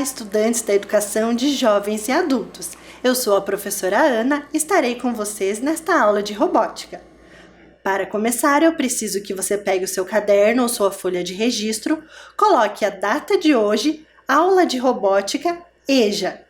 estudantes da educação de jovens e adultos. Eu sou a professora Ana e estarei com vocês nesta aula de robótica. Para começar, eu preciso que você pegue o seu caderno ou sua folha de registro, coloque a data de hoje, aula de robótica, EJA.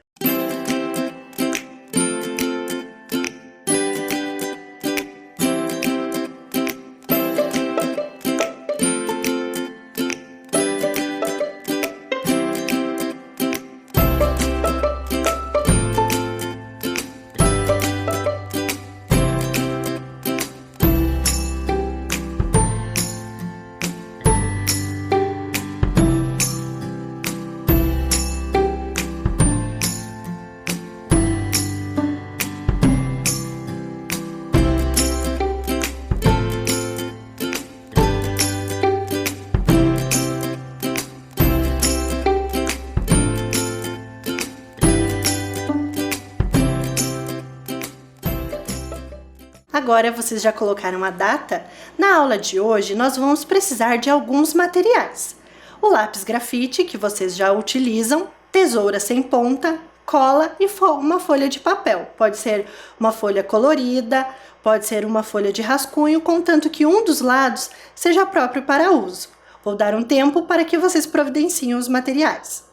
Agora vocês já colocaram a data? Na aula de hoje nós vamos precisar de alguns materiais. O lápis grafite, que vocês já utilizam, tesoura sem ponta, cola e uma folha de papel. Pode ser uma folha colorida, pode ser uma folha de rascunho, contanto que um dos lados seja próprio para uso. Vou dar um tempo para que vocês providenciem os materiais.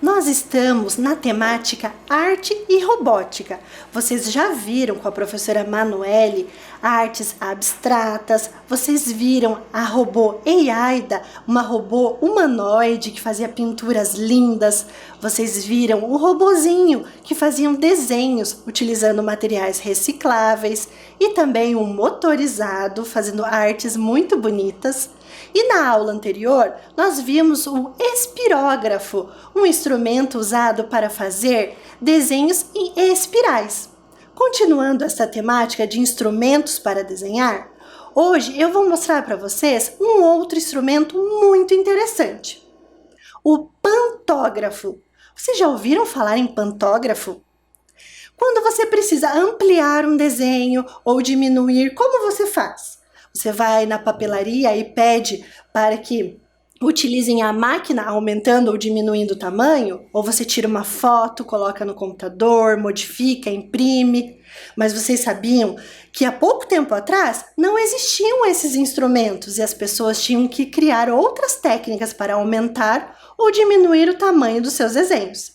Nós estamos na temática arte e robótica. Vocês já viram com a professora Manoeli artes abstratas, vocês viram a robô Eyaida, uma robô humanoide que fazia pinturas lindas, vocês viram o robozinho que fazia desenhos utilizando materiais recicláveis e também um motorizado fazendo artes muito bonitas. E na aula anterior, nós vimos o espirógrafo, um instrumento usado para fazer desenhos em espirais. Continuando essa temática de instrumentos para desenhar, hoje eu vou mostrar para vocês um outro instrumento muito interessante. O pantógrafo. Vocês já ouviram falar em pantógrafo? Quando você precisa ampliar um desenho ou diminuir, como você faz? Você vai na papelaria e pede para que utilizem a máquina aumentando ou diminuindo o tamanho, ou você tira uma foto, coloca no computador, modifica, imprime. Mas vocês sabiam que há pouco tempo atrás não existiam esses instrumentos e as pessoas tinham que criar outras técnicas para aumentar ou diminuir o tamanho dos seus desenhos.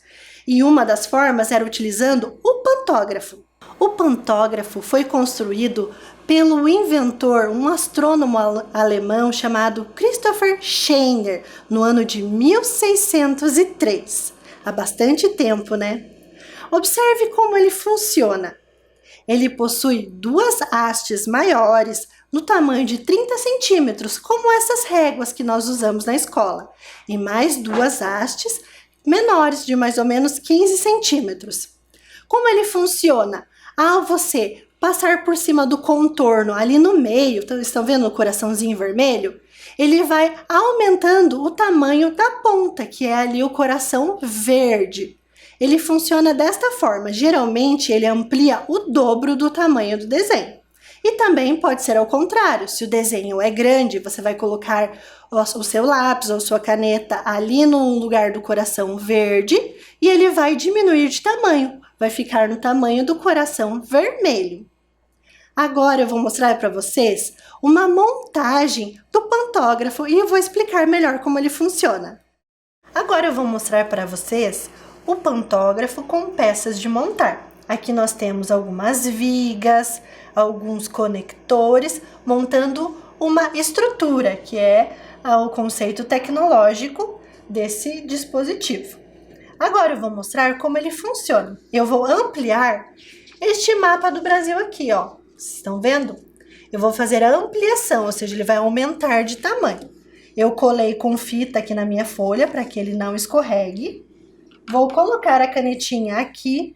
E uma das formas era utilizando o pantógrafo. O pantógrafo foi construído pelo inventor, um astrônomo alemão chamado Christopher Scheiner, no ano de 1603. Há bastante tempo, né? Observe como ele funciona. Ele possui duas hastes maiores, no tamanho de 30 centímetros, como essas réguas que nós usamos na escola, e mais duas hastes menores, de mais ou menos 15 centímetros. Como ele funciona? Ao você passar por cima do contorno ali no meio, estão vendo o coraçãozinho vermelho? Ele vai aumentando o tamanho da ponta, que é ali o coração verde. Ele funciona desta forma, geralmente ele amplia o dobro do tamanho do desenho. E também pode ser ao contrário, se o desenho é grande, você vai colocar o seu lápis ou sua caneta ali no lugar do coração verde e ele vai diminuir de tamanho, vai ficar no tamanho do coração vermelho. Agora eu vou mostrar para vocês uma montagem do pantógrafo e eu vou explicar melhor como ele funciona. Agora eu vou mostrar para vocês o pantógrafo com peças de montar. Aqui nós temos algumas vigas, alguns conectores, montando uma estrutura, que é o conceito tecnológico desse dispositivo. Agora eu vou mostrar como ele funciona. Eu vou ampliar este mapa do Brasil aqui, ó. Vocês estão vendo? Eu vou fazer a ampliação, ou seja, ele vai aumentar de tamanho. Eu colei com fita aqui na minha folha para que ele não escorregue. Vou colocar a canetinha aqui,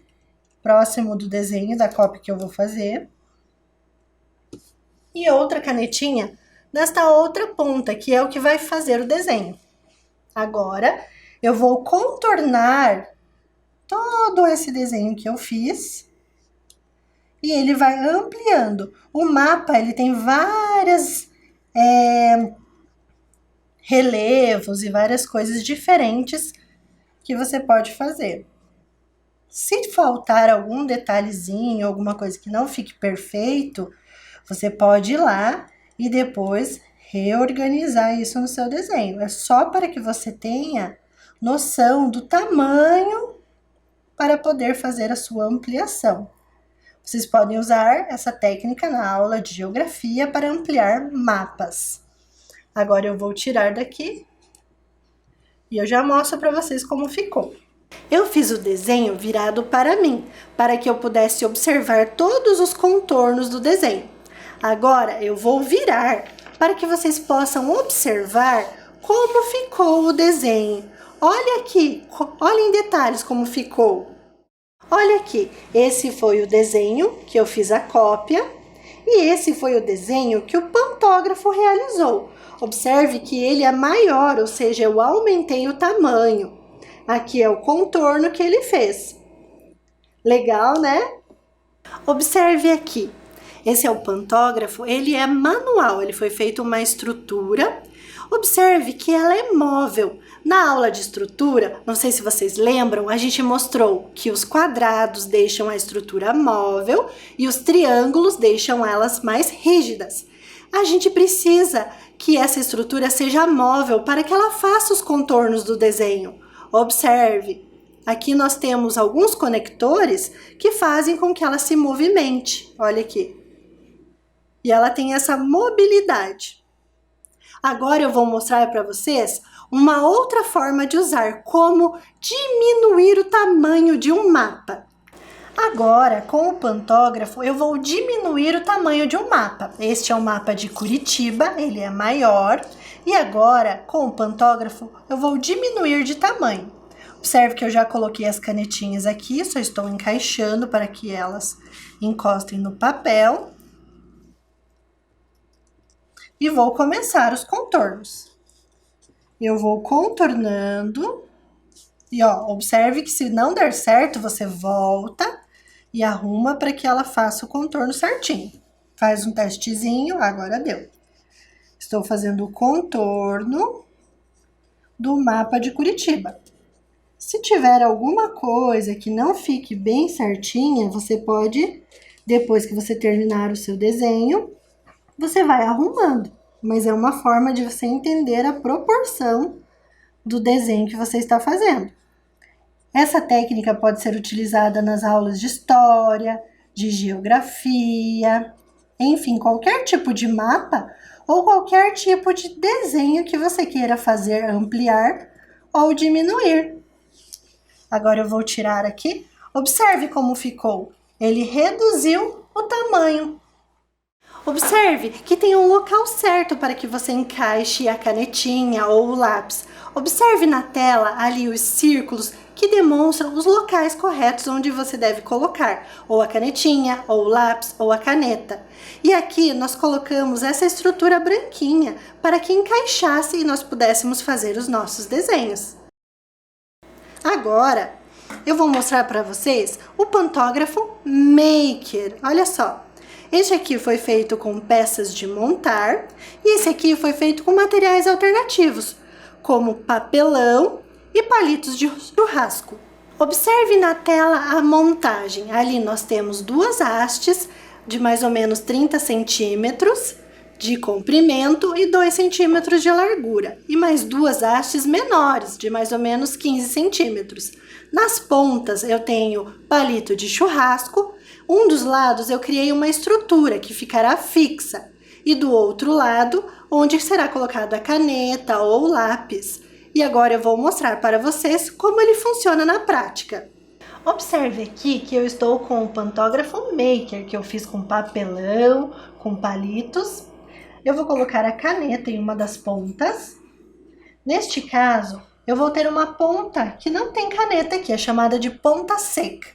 próximo do desenho da cópia que eu vou fazer. E outra canetinha nesta outra ponta, que é o que vai fazer o desenho. Agora, eu vou contornar todo esse desenho que eu fiz. E ele vai ampliando. O mapa, ele tem várias relevos e várias coisas diferentes que você pode fazer. Se faltar algum detalhezinho, alguma coisa que não fique perfeito, você pode ir lá e depois reorganizar isso no seu desenho. É só para que você tenha noção do tamanho para poder fazer a sua ampliação. Vocês podem usar essa técnica na aula de geografia para ampliar mapas. Agora eu vou tirar daqui e eu já mostro para vocês como ficou. Eu fiz o desenho virado para mim, para que eu pudesse observar todos os contornos do desenho. Agora eu vou virar para que vocês possam observar como ficou o desenho. Olha aqui, olha em detalhes como ficou. Olha aqui, esse foi o desenho que eu fiz a cópia e esse foi o desenho que o pantógrafo realizou. Observe que ele é maior, ou seja, eu aumentei o tamanho. Aqui é o contorno que ele fez. Legal, né? Observe aqui. Esse é o pantógrafo, ele é manual, ele foi feito uma estrutura. Observe que ela é móvel. Na aula de estrutura, não sei se vocês lembram, a gente mostrou que os quadrados deixam a estrutura móvel e os triângulos deixam elas mais rígidas. A gente precisa que essa estrutura seja móvel para que ela faça os contornos do desenho. Observe, aqui nós temos alguns conectores que fazem com que ela se movimente. Olha aqui. E ela tem essa mobilidade. Agora eu vou mostrar para vocês uma outra forma de usar, como diminuir o tamanho de um mapa. Agora, com o pantógrafo, eu vou diminuir o tamanho de um mapa. Este é o mapa de Curitiba, ele é maior. E agora, com o pantógrafo, eu vou diminuir de tamanho. Observe que eu já coloquei as canetinhas aqui, só estou encaixando para que elas encostem no papel. E vou começar os contornos. Eu vou contornando. E ó, observe que se não der certo, você volta e arruma para que ela faça o contorno certinho. Faz um testezinho, agora deu. Estou fazendo o contorno do mapa de Curitiba. Se tiver alguma coisa que não fique bem certinha, você pode, depois que você terminar o seu desenho, você vai arrumando. Mas é uma forma de você entender a proporção do desenho que você está fazendo. Essa técnica pode ser utilizada nas aulas de história, de geografia, enfim, qualquer tipo de mapa ou qualquer tipo de desenho que você queira fazer, ampliar ou diminuir. Agora eu vou tirar aqui. Observe como ficou. Ele reduziu o tamanho. Observe que tem um local certo para que você encaixe a canetinha ou o lápis. Observe na tela ali os círculos que demonstram os locais corretos onde você deve colocar ou a canetinha, ou o lápis, ou a caneta. E aqui nós colocamos essa estrutura branquinha para que encaixasse e nós pudéssemos fazer os nossos desenhos. Agora, eu vou mostrar para vocês o pantógrafo Maker. Olha só. Este aqui foi feito com peças de montar e esse aqui foi feito com materiais alternativos, como papelão e palitos de churrasco. Observe na tela a montagem. Ali nós temos duas hastes de mais ou menos 30 centímetros de comprimento e 2 centímetros de largura. E mais duas hastes menores, de mais ou menos 15 centímetros. Nas pontas eu tenho palito de churrasco. Um dos lados eu criei uma estrutura que ficará fixa. E do outro lado, onde será colocada a caneta ou o lápis. E agora eu vou mostrar para vocês como ele funciona na prática. Observe aqui que eu estou com o pantógrafo Maker, que eu fiz com papelão, com palitos. Eu vou colocar a caneta em uma das pontas. Neste caso, eu vou ter uma ponta que não tem caneta aqui, é chamada de ponta seca,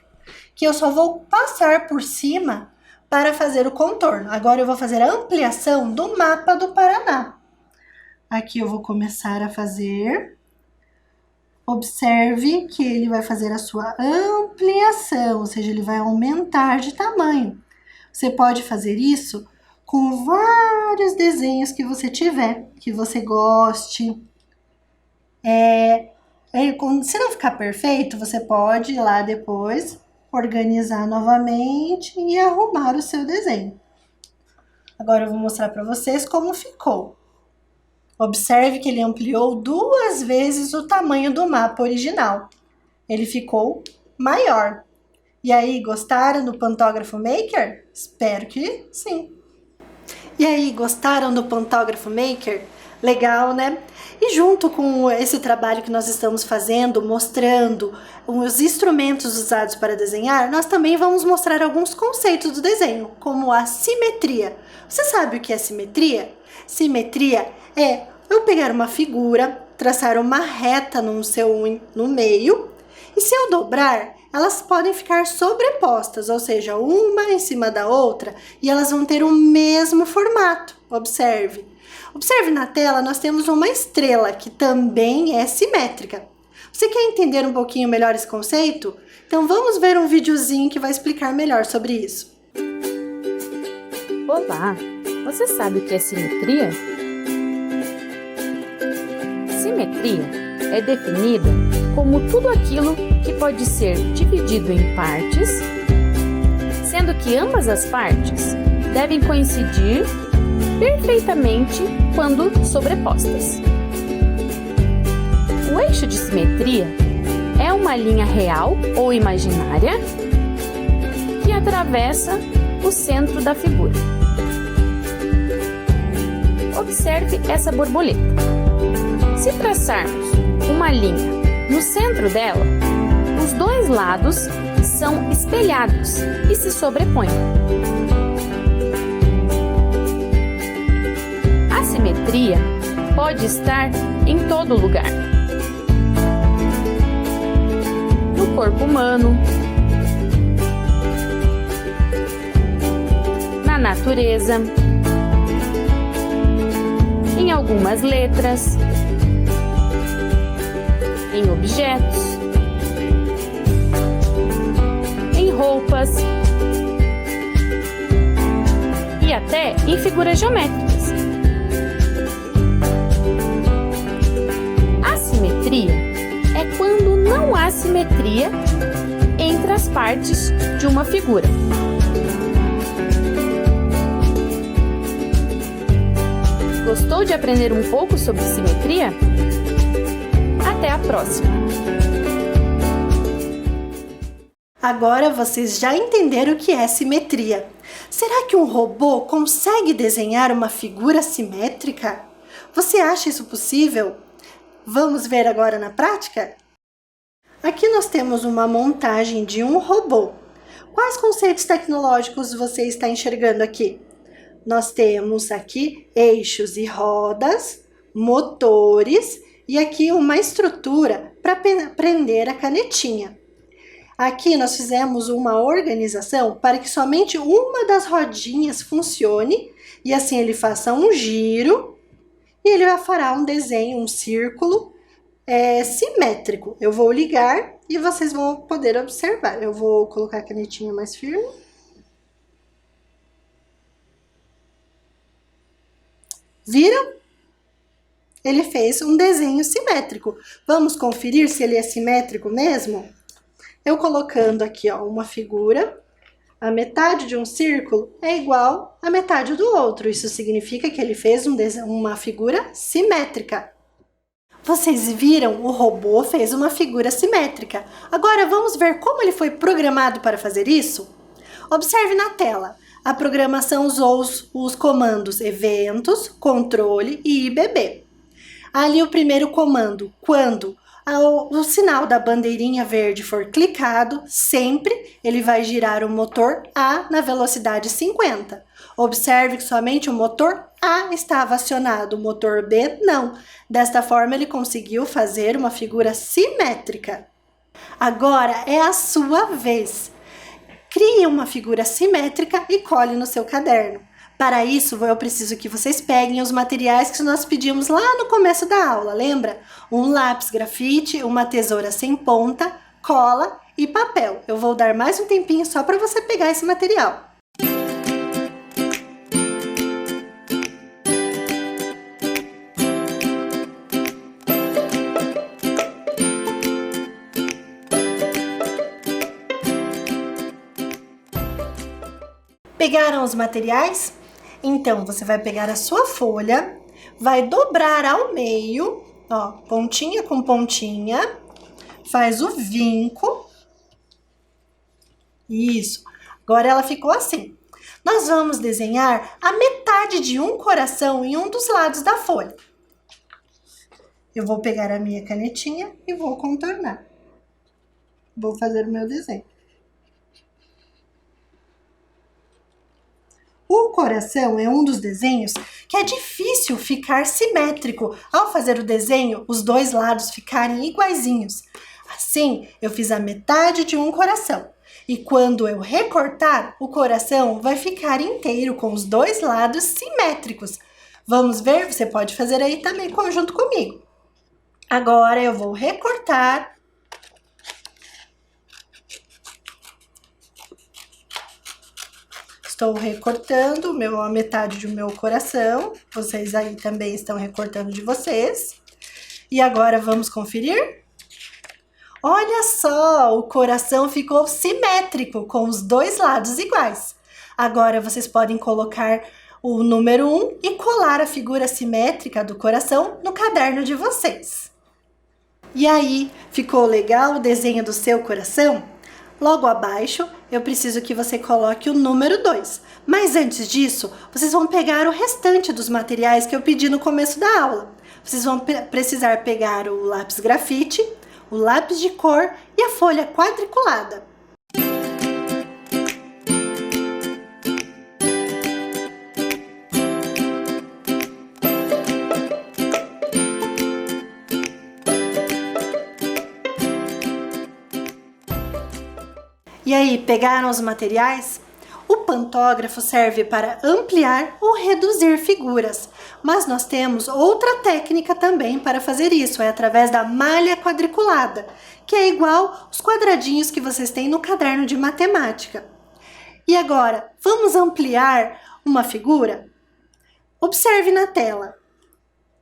que eu só vou passar por cima para fazer o contorno. Agora eu vou fazer a ampliação do mapa do Paraná. Aqui eu vou começar a fazer. Observe que ele vai fazer a sua ampliação, ou seja, ele vai aumentar de tamanho. Você pode fazer isso com vários desenhos que você tiver, que você goste. Se não ficar perfeito, você pode ir lá depois, organizar novamente e arrumar o seu desenho. Agora eu vou mostrar para vocês como ficou. Observe que ele ampliou 2 vezes o tamanho do mapa original. Ele ficou maior. E aí, gostaram do Pantógrafo Maker? Espero que sim. E aí, gostaram do Pantógrafo Maker? Legal, né? E junto com esse trabalho que nós estamos fazendo, mostrando os instrumentos usados para desenhar, nós também vamos mostrar alguns conceitos do desenho, como a simetria. Você sabe o que é simetria? Simetria é eu pegar uma figura, traçar uma reta no meio, e se eu dobrar, elas podem ficar sobrepostas, ou seja, uma em cima da outra, e elas vão ter o mesmo formato. Observe. Observe na tela, nós temos uma estrela, que também é simétrica. Você quer entender um pouquinho melhor esse conceito? Então vamos ver um videozinho que vai explicar melhor sobre isso. Olá! Você sabe o que é simetria? Simetria é definida como tudo aquilo que pode ser dividido em partes, sendo que ambas as partes devem coincidir perfeitamente quando sobrepostas. O eixo de simetria é uma linha real ou imaginária que atravessa o centro da figura. Observe essa borboleta. Se traçarmos uma linha no centro dela, os 2 lados são espelhados e se sobrepõem. A simetria pode estar em todo lugar. No corpo humano, na natureza, em algumas letras, em objetos, em roupas e até em figuras geométricas. A simetria é quando não há simetria entre as partes de uma figura. Gostou de aprender um pouco sobre simetria? Até a próxima! Agora vocês já entenderam o que é simetria. Será que um robô consegue desenhar uma figura simétrica? Você acha isso possível? Vamos ver agora na prática? Aqui nós temos uma montagem de um robô. Quais conceitos tecnológicos você está enxergando aqui? Nós temos aqui eixos e rodas, motores e aqui uma estrutura para prender a canetinha. Aqui nós fizemos uma organização para que somente uma das rodinhas funcione e assim ele faça um giro e ele fará um desenho, um círculo simétrico. Eu vou ligar e vocês vão poder observar. Eu vou colocar a canetinha mais firme. Viram? Ele fez um desenho simétrico. Vamos conferir se ele é simétrico mesmo? Eu colocando aqui, ó, uma figura, a metade de um círculo é igual à metade do outro. Isso significa que ele fez uma figura simétrica. Vocês viram? O robô fez uma figura simétrica. Agora vamos ver como ele foi programado para fazer isso? Observe na tela. A programação usou os comandos eventos, controle e IBB. Ali o primeiro comando, quando o sinal da bandeirinha verde for clicado, sempre ele vai girar o motor A na velocidade 50. Observe que somente o motor A estava acionado, o motor B não. Desta forma ele conseguiu fazer uma figura simétrica. Agora é a sua vez. Crie uma figura simétrica e cole no seu caderno. Para isso, eu preciso que vocês peguem os materiais que nós pedimos lá no começo da aula, lembra? Um lápis grafite, uma tesoura sem ponta, cola e papel. Eu vou dar mais um tempinho só para você pegar esse material. Pegaram os materiais? Então, você vai pegar a sua folha, vai dobrar ao meio, ó, pontinha com pontinha, faz o vinco. Isso. Agora ela ficou assim. Nós vamos desenhar a metade de um coração em um dos lados da folha. Eu vou pegar a minha canetinha e vou contornar. Vou fazer o meu desenho. O coração é um dos desenhos que é difícil ficar simétrico. Ao fazer o desenho, os dois lados ficarem iguaizinhos. Assim, eu fiz a metade de um coração. E quando eu recortar, o coração vai ficar inteiro com os dois lados simétricos. Vamos ver? Você pode fazer aí também junto comigo. Agora eu vou recortar. Estou recortando a metade do meu coração. Vocês aí também estão recortando de vocês. E agora vamos conferir? Olha só, o coração ficou simétrico, com os dois lados iguais. Agora vocês podem colocar o número 1 e colar a figura simétrica do coração no caderno de vocês. E aí, ficou legal o desenho do seu coração? Logo abaixo, eu preciso que você coloque o número 2. Mas antes disso, vocês vão pegar o restante dos materiais que eu pedi no começo da aula. Vocês vão precisar pegar o lápis grafite, o lápis de cor e a folha quadriculada. E aí, pegaram os materiais? O pantógrafo serve para ampliar ou reduzir figuras, mas nós temos outra técnica também para fazer isso, é através da malha quadriculada, que é igual os quadradinhos que vocês têm no caderno de matemática. E agora, vamos ampliar uma figura? Observe na tela.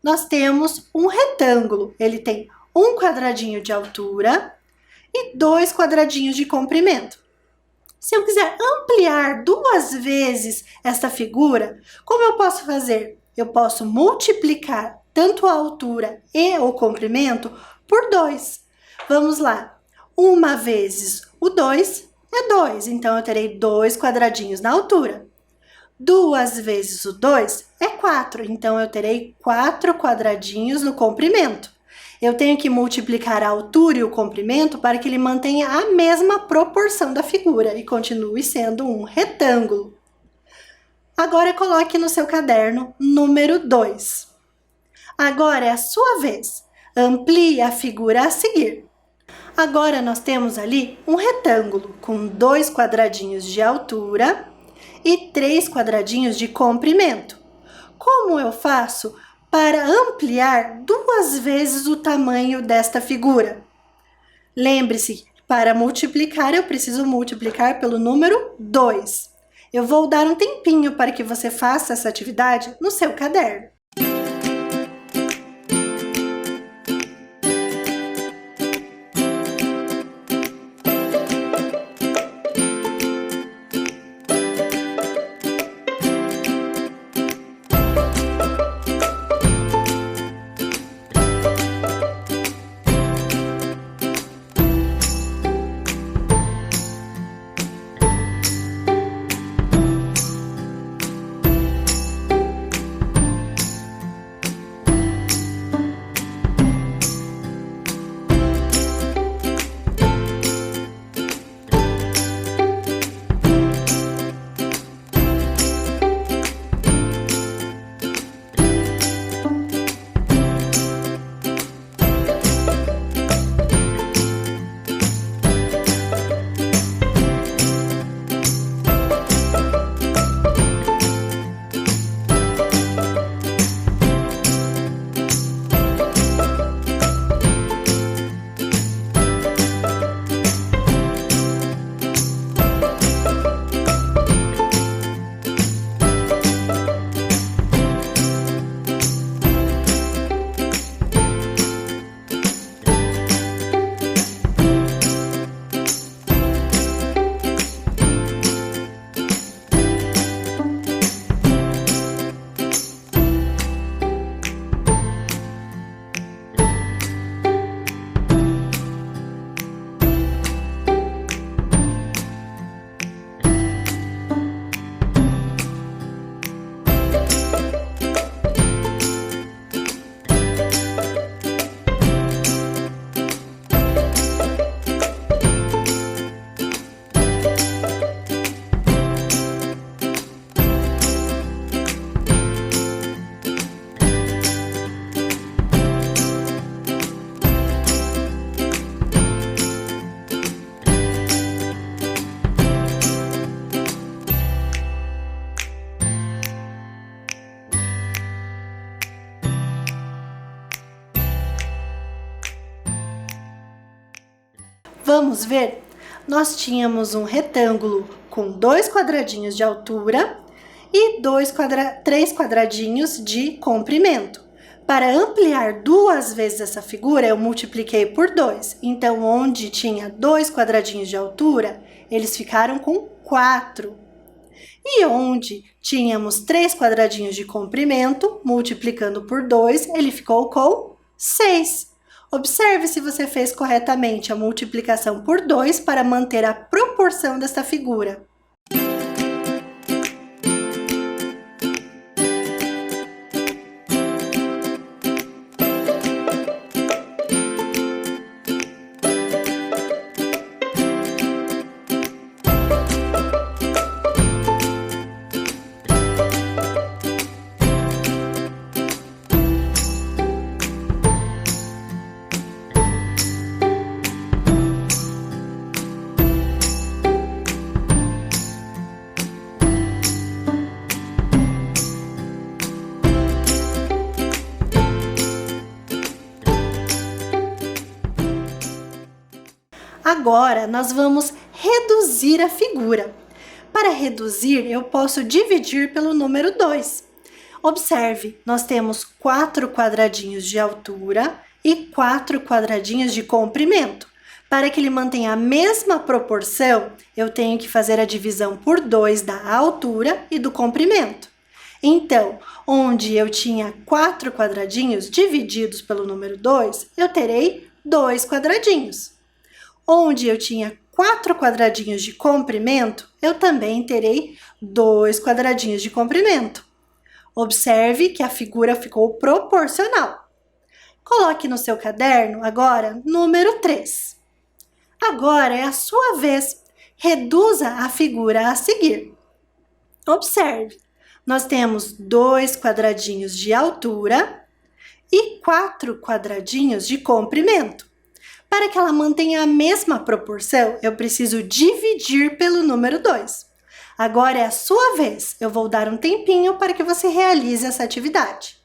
Nós temos um retângulo, ele tem um quadradinho de altura e 2 quadradinhos de comprimento. Se eu quiser ampliar 2 vezes esta figura, como eu posso fazer? Eu posso multiplicar tanto a altura e o comprimento por 2. Vamos lá. 1 vezes o 2 é 2, então eu terei 2 quadradinhos na altura. 2 vezes o 2 é 4, então eu terei 4 quadradinhos no comprimento. Eu tenho que multiplicar a altura e o comprimento para que ele mantenha a mesma proporção da figura e continue sendo um retângulo. Agora coloque no seu caderno número 2. Agora é a sua vez. Amplie a figura a seguir. Agora nós temos ali um retângulo com 2 quadradinhos de altura e 3 quadradinhos de comprimento. Como eu faço para ampliar 2 vezes o tamanho desta figura? Lembre-se, para multiplicar, eu preciso multiplicar pelo número 2. Eu vou dar um tempinho para que você faça essa atividade no seu caderno. Vamos ver? Nós tínhamos um retângulo com 2 quadradinhos de altura e 3 quadradinhos de comprimento. Para ampliar 2 vezes essa figura, eu multipliquei por 2. Então, onde tinha 2 quadradinhos de altura, eles ficaram com 4. E onde tínhamos 3 quadradinhos de comprimento, multiplicando por 2, ele ficou com 6. Observe se você fez corretamente a multiplicação por 2 para manter a proporção desta figura. Agora, nós vamos reduzir a figura. Para reduzir, eu posso dividir pelo número 2. Observe, nós temos 4 quadradinhos de altura e 4 quadradinhos de comprimento. Para que ele mantenha a mesma proporção, eu tenho que fazer a divisão por 2 da altura e do comprimento. Então, onde eu tinha 4 quadradinhos divididos pelo número 2, eu terei 2 quadradinhos. Onde eu tinha 4 quadradinhos de comprimento, eu também terei 2 quadradinhos de comprimento. Observe que a figura ficou proporcional. Coloque no seu caderno agora número 3. Agora é a sua vez. Reduza a figura a seguir. Observe, nós temos 2 quadradinhos de altura e 4 quadradinhos de comprimento. Para que ela mantenha a mesma proporção, eu preciso dividir pelo número 2. Agora é a sua vez. Eu vou dar um tempinho para que você realize essa atividade.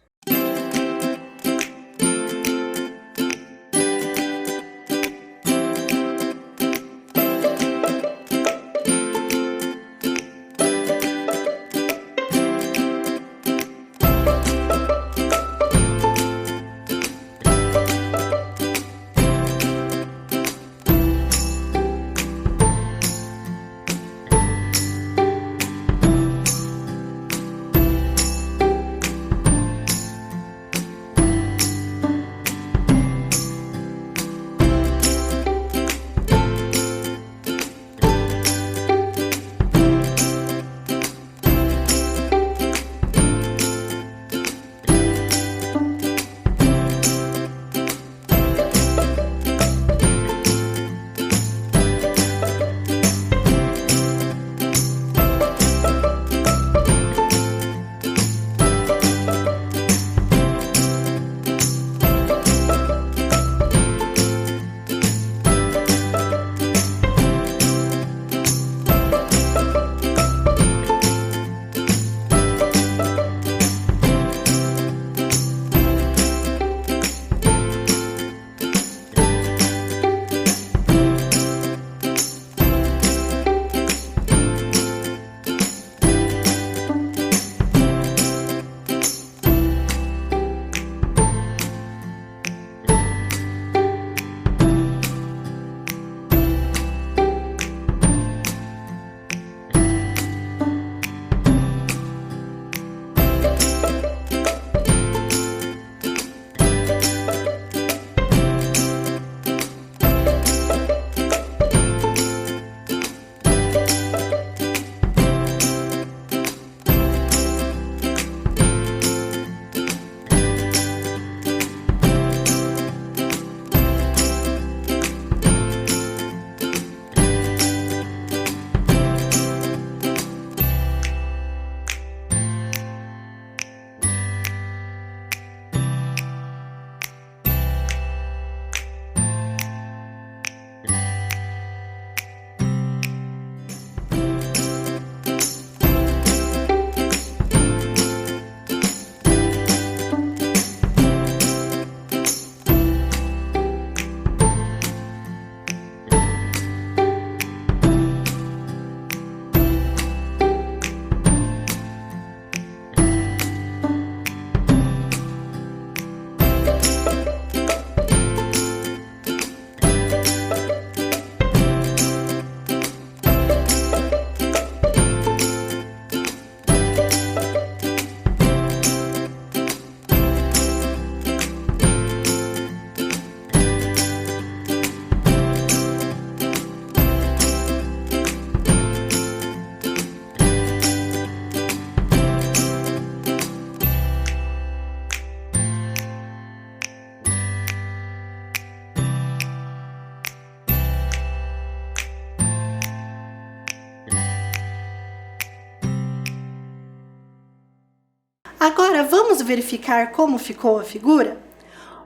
Agora vamos verificar como ficou a figura?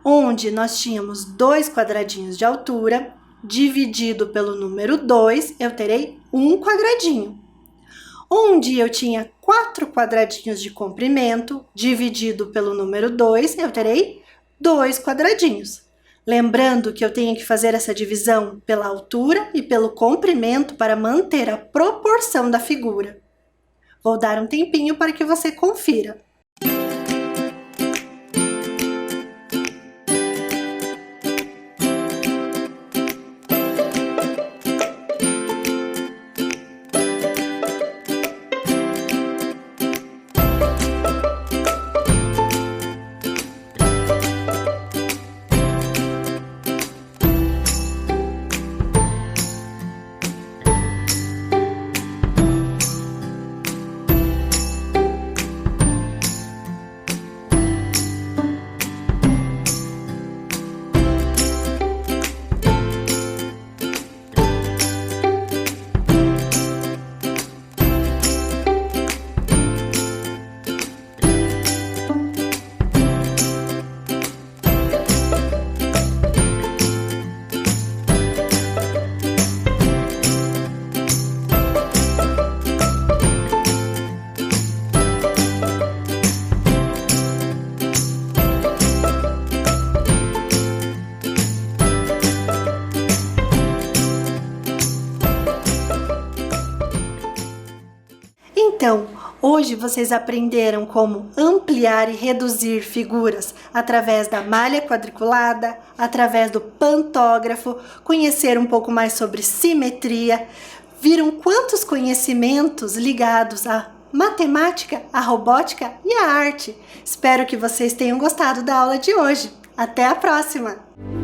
Onde nós tínhamos 2 quadradinhos de altura, dividido pelo número 2, eu terei 1 quadradinho. Onde eu tinha 4 quadradinhos de comprimento, dividido pelo número 2, eu terei 2 quadradinhos. Lembrando que eu tenho que fazer essa divisão pela altura e pelo comprimento para manter a proporção da figura. Vou dar um tempinho para que você confira. Então, hoje vocês aprenderam como ampliar e reduzir figuras através da malha quadriculada, através do pantógrafo, conhecer um pouco mais sobre simetria, viram quantos conhecimentos ligados à matemática, à robótica e à arte. Espero que vocês tenham gostado da aula de hoje. Até a próxima!